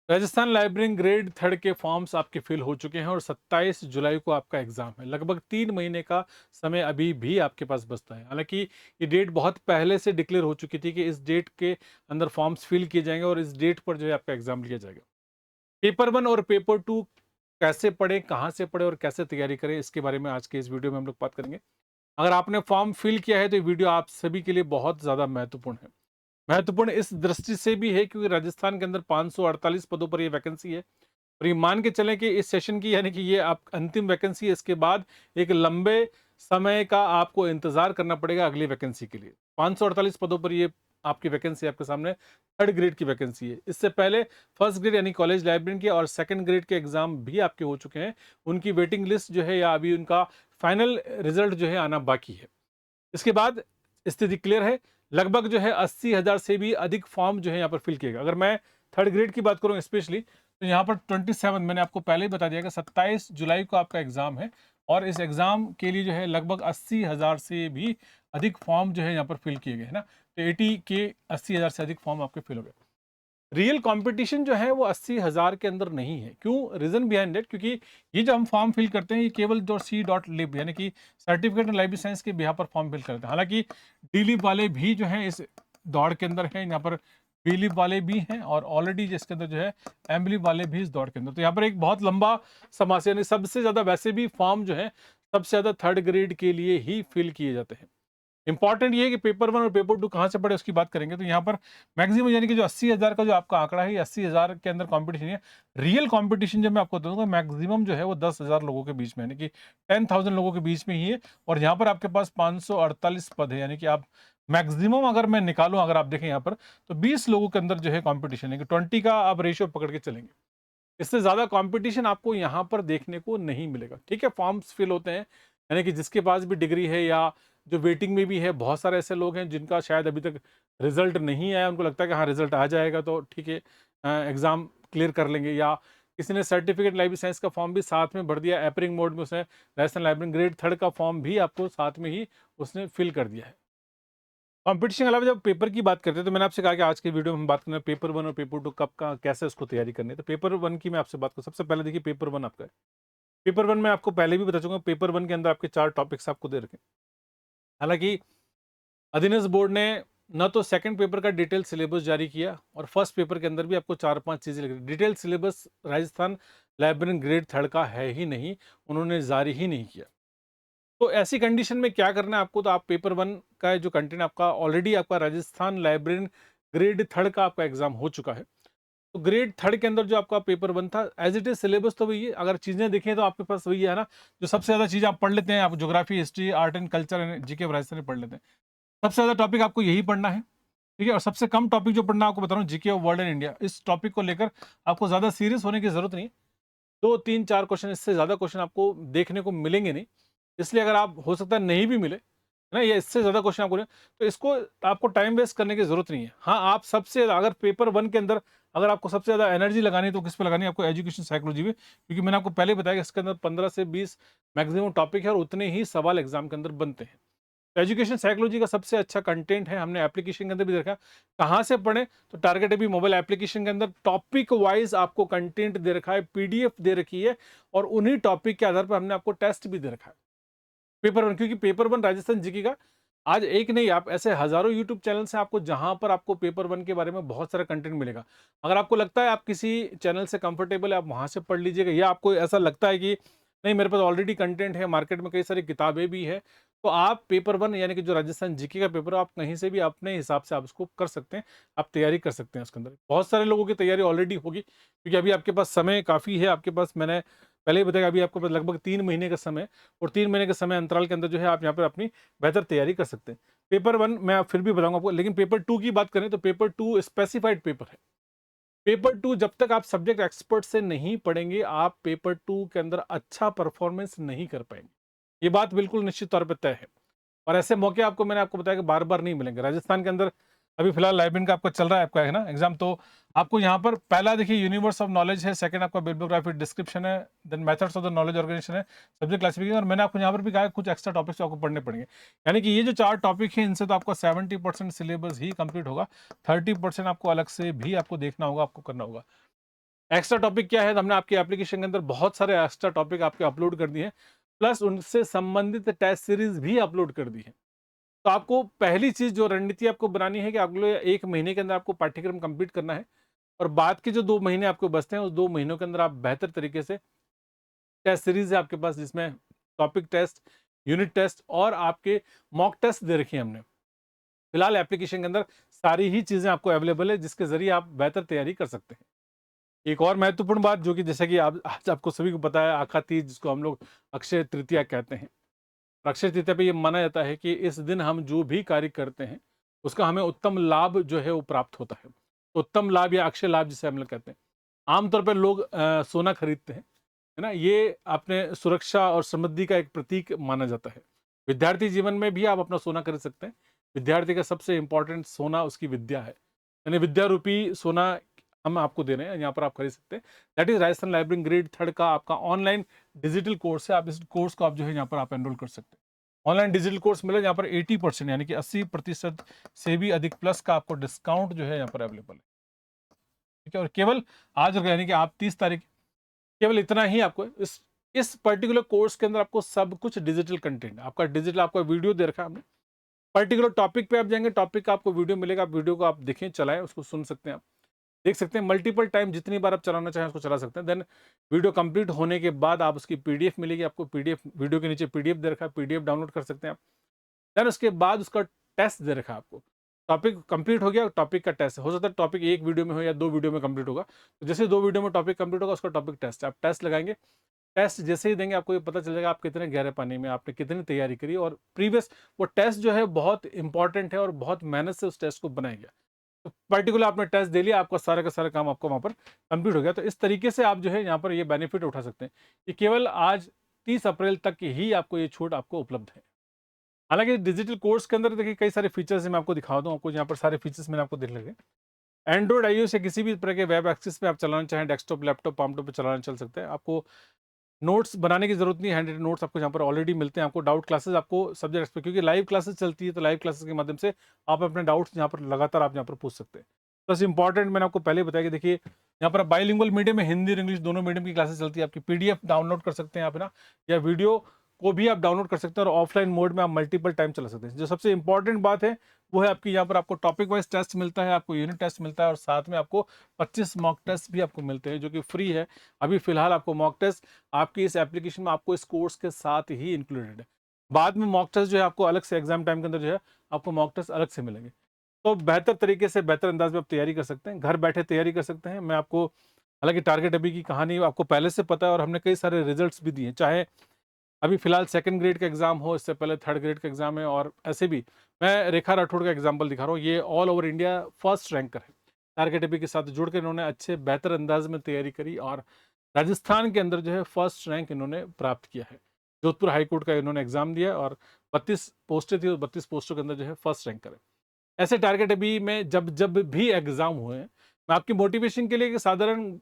Rajasthan library grade third के forms आपके fill हो चुके हैं और 27 जुलाई को आपका एग्जाम है। लगभग 3 महीने का समय अभी भी आपके पास बचता है। हालांकि ये डेट बहुत पहले से डिक्लेयर हो चुकी थी कि इस डेट के अंदर फॉर्म्स फिल किए जाएंगे और इस डेट पर जो है आपका एग्जाम लिया जाएगा। पेपर वन और पेपर टू कैसे पढ़े, कहाँ से पढ़े और कैसे तैयारी करें, इसके बारे में आज के इस वीडियो में हम लोग बात करेंगे। अगर आपने फॉर्म फिल किया है तो ये वीडियो आप सभी के लिए बहुत ज़्यादा महत्वपूर्ण है। महत्वपूर्ण इस दृष्टि से भी है क्योंकि राजस्थान के अंदर 548 पदों पर ये वैकेंसी है और ये मान के चलें कि इस सेशन की यानी कि ये आप अंतिम वैकेंसी है। इसके बाद एक लंबे समय का आपको इंतजार करना पड़ेगा अगली वैकेंसी के लिए। 548 पदों पर ये आपकी वैकेंसी आपके सामने थर्ड ग्रेड की वैकेंसी है। इससे पहले फर्स्ट ग्रेड यानी कॉलेज लाइब्रेरियन के और सेकंड ग्रेड के एग्जाम भी आपके हो चुके हैं। उनकी वेटिंग लिस्ट जो है या अभी उनका फाइनल रिजल्ट जो है आना बाकी है। इसके बाद स्थिति क्लियर है। लगभग जो है 80,000 से भी अधिक फॉर्म जो है यहाँ पर फिल किएगा। अगर मैं थर्ड ग्रेड की बात करूँ स्पेशली तो यहाँ पर 27, मैंने आपको पहले ही बता दिया कि 27 जुलाई को आपका एग्जाम है और इस एग्जाम के लिए जो है लगभग 80,000 से भी अधिक फॉर्म जो है यहाँ पर फिल किए गए है ना। तो 80 के 80,000 से अधिक फॉर्म आपके फिल हो गए। रियल कंपटीशन जो है वो 80,000 के अंदर नहीं है। क्यों? रीजन बिहाइंड इट, क्योंकि ये जो हम फॉर्म फिल करते हैं ये केवल जो C.Lib यानी कि सर्टिफिकेट इन लाइब्रेरी साइंस के बिहार पर फॉर्म फिल करते हैं। हालांकि D.Lib वाले भी जो हैं इस दौड़ के अंदर हैं, यहाँ पर B.Lib वाले भी हैं और ऑलरेडी जिसके अंदर जो है M.Lib वाले भी इस दौड़ के अंदर। तो यहाँ पर एक बहुत लंबा समास्य, यानी सबसे ज्यादा वैसे भी फॉर्म जो है सबसे ज्यादा थर्ड ग्रेड के लिए ही फिल किए जाते हैं। इंपॉर्टेंट ये है कि पेपर वन और पेपर टू कहाँ से पढ़े उसकी बात करेंगे तो यहाँ पर मैक्सिमम यानी कि जो 80,000 का जो आपका आंकड़ा है, 80,000 के अंदर कंपटीशन है। रियल कंपटीशन जब मैं आपको दूंगा मैक्सिमम जो है वो 10,000 लोगों के बीच में, यानी कि 10,000 लोगों के बीच में ही है। और यहाँ पर आपके पास 548 पद है, यानी कि आप मैक्सिमम अगर मैं निकालूं, अगर आप देखें यहाँ पर तो 20 लोगों के अंदर जो है कॉम्पिटिशन है, 20 का आप रेशियो पकड़ के चलेंगे। इससे ज्यादा कंपटीशन आपको यहाँ पर देखने को नहीं मिलेगा। ठीक है, फॉर्म्स फिल होते हैं, यानी कि जिसके पास भी डिग्री है या जो वेटिंग में भी है, बहुत सारे ऐसे लोग हैं जिनका शायद अभी तक रिजल्ट नहीं आया, उनको लगता है कि हाँ रिजल्ट आ जाएगा तो ठीक है एग्जाम क्लियर कर लेंगे। या किसी ने सर्टिफिकेट लाइब्रेरी साइंस का फॉर्म भी साथ में भर दिया, एपरिंग मोड में उसने राजस्थान लाइब्रेरी ग्रेड थर्ड का फॉर्म भी आपको साथ में ही उसने फिल कर दिया है। कंपटीशन के अलावा जब पेपर की बात करते हैं तो मैंने आपसे कहा कि आज के वीडियो में हम बात करना है पेपर वन और पेपर टू कब का कैसे उसको तैयारी करनी है। तो पेपर वन की मैं आपसे बात करूँ, सबसे पहले देखिए पेपर वन आपका है। पेपर वन में आपको पहले भी बता चुका हूँ, पेपर वन के अंदर आपके 4 टॉपिक्स आपको दे रखे हैं। हालांकि अधीनस्थ बोर्ड ने न तो सेकंड पेपर का डिटेल सिलेबस जारी किया और फर्स्ट पेपर के अंदर भी आपको 4-5 चीजें लिख दी। Detail syllabus Rajasthan library grade third का है ही नहीं, उन्होंने जारी ही नहीं किया। तो ऐसी कंडीशन में क्या करना है आपको, तो आप पेपर वन का जो कंटेंट आपका ऑलरेडी आपका राजस्थान लाइब्रेरी ग्रेड थर्ड का आपका एग्जाम हो चुका है। तो ग्रेड थर्ड के अंदर जो आपका पेपर वन था एज इट इज सिलेबस तो वही है। अगर चीजें देखें तो आपके पास वही है ना, जो सबसे ज्यादा चीजें आप पढ़ लेते हैं, आप geography, history, art and culture, GK Rajasthan पढ़ लेते हैं। सबसे ज्यादा टॉपिक आपको यही पढ़ना है। ठीक है, और सबसे कम टॉपिक जो पढ़ना है आपको बता रहा हूँ, GK of world and India. इस टॉपिक को लेकर आपको ज्यादा सीरियस होने की जरूरत नहीं है। 2-3-4 क्वेश्चन, इससे ज्यादा क्वेश्चन आपको देखने को मिलेंगे नहीं। इसलिए अगर आप हो सकता है नहीं भी मिले है ना, या इससे ज्यादा क्वेश्चन आपको तो इसको आपको टाइम वेस्ट करने की जरूरत नहीं है। हाँ, आप सबसे ज्यादा अगर पेपर वन के अंदर अगर आपको सबसे ज्यादा एनर्जी लगानी है तो किस पे लगानी है, आपको एजुकेशन साइकोलॉजी में, क्योंकि मैंने आपको पहले बताया कि इसके अंदर 15 से 20 मैक्सिमम टॉपिक है और उतने ही सवाल एग्जाम के अंदर बनते हैं। तो एजुकेशन साइकोलॉजी का सबसे अच्छा कंटेंट है, हमने एप्लीकेशन के अंदर भी देखा। कहाँ से पढ़ें, तो टारगेट अभी मोबाइल एप्लीकेशन के अंदर टॉपिक वाइज आपको कंटेंट दे रखा है, पीडीएफ दे रखी है और उन्हीं टॉपिक के आधार पर हमने आपको टेस्ट भी दे रखा है पेपर वन। क्योंकि पेपर वन राजस्थान जीके का आज एक नहीं, आप ऐसे हजारों यूट्यूब चैनल से आपको जहां पर आपको पेपर वन के बारे में बहुत सारा कंटेंट मिलेगा। अगर आपको लगता है आप किसी चैनल से कंफर्टेबल है, आप वहां से पढ़ लीजिएगा, या आपको ऐसा लगता है कि नहीं मेरे पास ऑलरेडी कंटेंट है, मार्केट में कई सारी किताबें भी है, तो आप पेपर वन यानी कि जो राजस्थान जीके का पेपर है, आप कहीं से भी अपने हिसाब से आप उसको कर सकते हैं, आप तैयारी कर सकते हैं उसके अंदर। बहुत सारे लोगों की तैयारी ऑलरेडी होगी क्योंकि अभी आपके पास समय काफ़ी है। आपके पास मैंने पहले ही बताया, अभी आपके पास लगभग 3 महीने का समय, और 3 महीने के समय अंतराल के अंदर जो है आप यहाँ पर अपनी बेहतर तैयारी कर सकते हैं। पेपर वन मैं फिर भी बताऊंगा आपको, लेकिन पेपर टू की बात करें तो पेपर टू स्पेसिफाइड पेपर है। पेपर टू जब तक आप सब्जेक्ट एक्सपर्ट से नहीं पढ़ेंगे, आप पेपर टू के अंदर अच्छा परफॉर्मेंस नहीं कर पाएंगे। ये बात बिल्कुल निश्चित तौर पर तय है। और ऐसे मौके आपको, मैंने आपको बताया कि बार बार नहीं मिलेंगे। राजस्थान के अंदर अभी फिलहाल लाइब्रेरी का आपका चल रहा है, आपका है ना एग्जाम, तो आपको यहाँ पर पहला देखिए यूनिवर्स ऑफ नॉलेज है, सेकंड आपका बिब्लियोग्राफी डिस्क्रिप्शन है, then methods of the knowledge organisation है, सब्जेक्ट क्लासिफिकेशन, और मैंने आपको यहाँ पर भी कहा कुछ एक्स्ट्रा टॉपिक्स आपको पढ़ने पड़ेंगे। यानी कि ये जो 4 टॉपिक है इनसे तो आपका 70% सिलेबस ही कंप्लीट होगा, 30% आपको अलग से भी आपको देखना होगा, आपको करना होगा। एक्स्ट्रा टॉपिक क्या है? तो हमने आपकी एप्लीकेशन के अंदर बहुत सारे एक्स्ट्रा टॉपिक आपके अपलोड कर दिए हैं, प्लस उनसे संबंधित टेस्ट सीरीज भी अपलोड कर दी है। तो आपको पहली चीज़ जो रणनीति आपको बनानी है कि अगले 1 महीने के अंदर आपको पाठ्यक्रम कंप्लीट करना है, और बाद के जो 2 महीने आपको बचते हैं, उस 2 महीनों के अंदर आप बेहतर तरीके से टेस्ट सीरीज है आपके पास, जिसमें टॉपिक टेस्ट, यूनिट टेस्ट और आपके मॉक टेस्ट दे रखी है हमने। फिलहाल एप्लीकेशन के अंदर सारी ही चीज़ें आपको अवेलेबल है, जिसके ज़रिए आप बेहतर तैयारी कर सकते हैं। एक और महत्वपूर्ण बात, जो कि जैसा कि आप आज आपको सभी को पता है, आखा तीज जिसको हम लोग अक्षय तृतीया कहते हैं। और अक्षय तृतीया पे ये माना जाता है कि इस दिन हम जो भी कार्य करते हैं, उसका हमें उत्तम लाभ जो है वो प्राप्त होता है। तो उत्तम लाभ या अक्षय लाभ जिसे हम लोग कहते हैं। आमतौर पर लोग सोना खरीदते हैं, है ना? ये अपने सुरक्षा और समृद्धि का एक प्रतीक माना जाता है। विद्यार्थी जीवन में भी आप अपना सोना खरीद सकते हैं। विद्यार्थी का सबसे इम्पोर्टेंट सोना उसकी विद्या है। यानी विद्या रूपी सोना हम आपको दे रहे हैं, यहाँ पर आप खरीद सकते हैं। That is Rajasthan library grade 3 का आपका ऑनलाइन डिजिटल कोर्स है। आप इस कोर्स को आप जो है यहाँ पर आप एनरोल कर सकते हैं। ऑनलाइन डिजिटल कोर्स मिला यहाँ पर 80% यानी कि 80% से भी अधिक प्लस का आपको डिस्काउंट जो है यहाँ पर अवेलेबल है। ठीक है, और केवल आज यानी कि आप 30 तारीख, केवल इतना ही आपको इस पर्टिकुलर कोर्स के अंदर आपको सब कुछ डिजिटल कंटेंट, आपका डिजिटल आपका वीडियो दे रखा है हमने। पर्टिकुलर टॉपिक पे आप जाएंगे, टॉपिक का आपको वीडियो मिलेगा, आप वीडियो को आप देखें, चलाएं, उसको सुन सकते हैं, आप देख सकते हैं मल्टीपल टाइम, जितनी बार आप चलाना चाहें उसको चला सकते हैं। देन वीडियो कंप्लीट होने के बाद आप उसकी पीडीएफ मिलेगी आपको, पीडीएफ वीडियो के नीचे पीडीएफ दे रखा है, पीडीएफ डाउनलोड कर सकते हैं आप। देन उसके बाद उसका टेस्ट दे रखा है आपको। टॉपिक कंप्लीट हो गया, टॉपिक का टेस्ट हो सकता है, टॉपिक एक वीडियो में हो या 2 वीडियो में कंप्लीट होगा। तो जैसे 2 वीडियो में टॉपिक कंप्लीट होगा, उसका टॉपिक टेस्ट है, आप टेस्ट लगाएंगे। टेस्ट जैसे ही देंगे आपको ये पता चल जाएगा आप कितने गहरे पानी में, आपने कितनी तैयारी करी, और प्रीवियस वो टेस्ट जो है बहुत इंपॉर्टेंट है और बहुत मेहनत से उस टेस्ट को बनाया गया। तो पर्टिकुलर आपने टेस्ट दे लिया, आपका सारा का सारा काम आपको वहाँ पर कंप्लीट हो गया। तो इस तरीके से आप जो है यहाँ पर ये बेनिफिट उठा सकते हैं कि केवल आज 30 अप्रैल तक ही आपको ये छूट आपको उपलब्ध है। हालांकि डिजिटल कोर्स के अंदर देखिए कई सारे फीचर्स मैं आपको दिखा दूँ, आपको यहाँ पर सारे फीचर्स मैंने आपको देख लगे। एंड्रॉइड आईओएस या किसी भी तरह के वेब एक्सेस पे आप चलाना चाहें, डेस्कटॉप लैपटॉप पामटॉप पे चलाना चल सकते हैं। आपको नोट्स बनाने की जरूरत नहीं है, हैंड रिटन नोट्स आपको यहाँ पर ऑलरेडी मिलते हैं। आपको डाउट क्लासेस आपको सब्जेक्ट्स पे, क्योंकि लाइव क्लासेस चलती है, तो लाइव क्लासेस के माध्यम से आप अपने डाउट्स यहाँ पर लगातार आप यहाँ पर पूछ सकते हैं। प्लस इंपॉर्टेंट मैंने आपको पहले बताया कि देखिए यहाँ पर बाइलिंगुअल मीडियम में हिंदी और इंग्लिश दोनों मीडियम की क्लासेस चलती है। आपकी पीडीएफ डाउनलोड कर सकते हैं आप, है ना, या वीडियो को भी आप डाउनलोड कर सकते हैं, और ऑफलाइन मोड में आप मल्टीपल टाइम चला सकते हैं। जो सबसे इंपॉर्टेंट बात है वो है आपकी यहाँ पर आपको टॉपिक वाइज टेस्ट मिलता है, आपको यूनिट टेस्ट मिलता है, और साथ में आपको 25 मॉक टेस्ट भी आपको मिलते हैं जो कि फ्री है। अभी फिलहाल आपको मॉक टेस्ट आपकी इस एप्लीकेशन में आपको इस कोर्स के साथ ही इंक्लूडेड है। बाद में मॉक टेस्ट जो है आपको अलग से एग्जाम टाइम के अंदर जो है आपको मॉक टेस्ट अलग से मिलेंगे। तो बेहतर तरीके से बेहतर अंदाज में आप तैयारी कर सकते हैं, घर बैठे तैयारी कर सकते हैं। मैं आपको, हालांकि टारगेट अभी की कहानी आपको पहले से पता है और हमने कई सारे रिजल्ट्स भी दिए हैं, चाहे अभी फिलहाल 2nd ग्रेड का एग्जाम हो, इससे पहले 3rd ग्रेड का एग्जाम है, और ऐसे भी मैं रेखा राठौड़ का एग्जाम्पल दिखा रहा हूँ। ये all over India first ranker है। टारगेट अभी के साथ जुड़कर इन्होंने अच्छे बेहतर अंदाज में तैयारी करी, और राजस्थान के अंदर जो है फर्स्ट रैंक इन्होंने प्राप्त किया है। जोधपुर हाईकोर्ट का इन्होंने एग्जाम दिया, और 32 पोस्टें थी, और 32 पोस्टों के अंदर जो है फर्स्ट रैंकर है। ऐसे टारगेट अभी में जब जब भी एग्जाम हुए हैं, मैं आपकी मोटिवेशन के लिए कि साधारण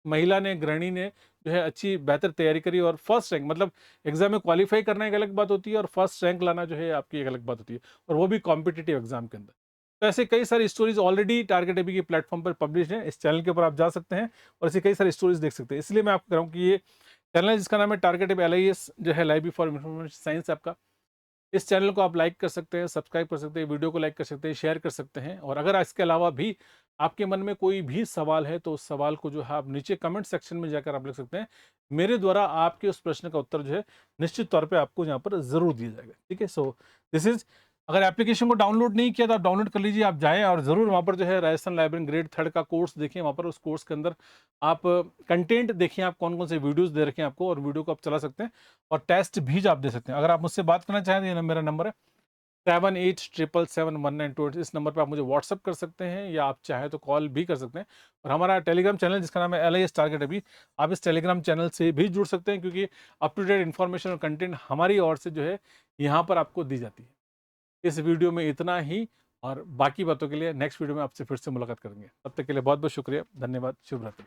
महिला ने, गृहिणी ने जो है अच्छी बेहतर तैयारी करी और फर्स्ट रैंक, मतलब एग्जाम में क्वालिफाई करना एक अलग बात होती है, और फर्स्ट रैंक लाना जो है आपकी एक अलग बात होती है, और वो भी कॉम्पिटिटिव एग्जाम के अंदर। तो ऐसे कई सारी स्टोरीज ऑलरेडी टारगेट एबी के प्लेटफॉर्म पर पब्लिश है। इस चैनल के ऊपर आप जा सकते हैं और ऐसी कई सारी स्टोरीज देख सकते हैं। इसलिए मैं आपको कह रहा हूँ कि ये चैनल है जिसका नाम है टारगेट एबी LIS, जो है लाइब्रेरी फॉर इंफॉर्मेशन साइंस आपका। इस चैनल को आप लाइक कर सकते हैं, सब्सक्राइब कर सकते हैं, वीडियो को लाइक कर सकते हैं, शेयर कर सकते हैं। और अगर इसके अलावा भी आपके मन में कोई भी सवाल है, तो उस सवाल को जो है आप नीचे कमेंट सेक्शन में जाकर आप लिख सकते हैं। मेरे द्वारा आपके उस प्रश्न का उत्तर जो है निश्चित तौर पे आपको यहाँ पर ज़रूर दिया जाएगा। ठीक है, सो दिस इज़, अगर एप्लीकेशन को डाउनलोड नहीं किया तो आप डाउनलोड कर लीजिए, आप जाएँ और ज़रूर वहाँ पर जो है राजस्थान लाइब्रेरी ग्रेड 3 का कोर्स देखिए। वहाँ पर उस कोर्स के अंदर आप कंटेंट देखिए, आप कौन-कौन से वीडियोज़ दे रखे हैं आपको, और वीडियो को आप चला सकते हैं, और टेस्ट भी आप दे सकते हैं। अगर आप मुझसे बात करना चाहें तो ये मेरा नंबर है 78771928। इस नंबर पे आप मुझे व्हाट्सअप कर सकते हैं, या आप चाहें तो कॉल भी कर सकते हैं। और हमारा टेलीग्राम चैनल जिसका नाम है LIS टारगेट अभी, आप इस टेलीग्राम चैनल से भी जुड़ सकते हैं, क्योंकि अप टू डेट इन्फॉर्मेशन और कंटेंट हमारी ओर से जो है यहाँ पर आपको दी जाती है। इस वीडियो में इतना ही, और बाकी बातों के लिए नेक्स्ट वीडियो में आपसे फिर से मुलाकात करेंगे। तब तक के लिए बहुत बहुत शुक्रिया, धन्यवाद, शुभ रात्रि।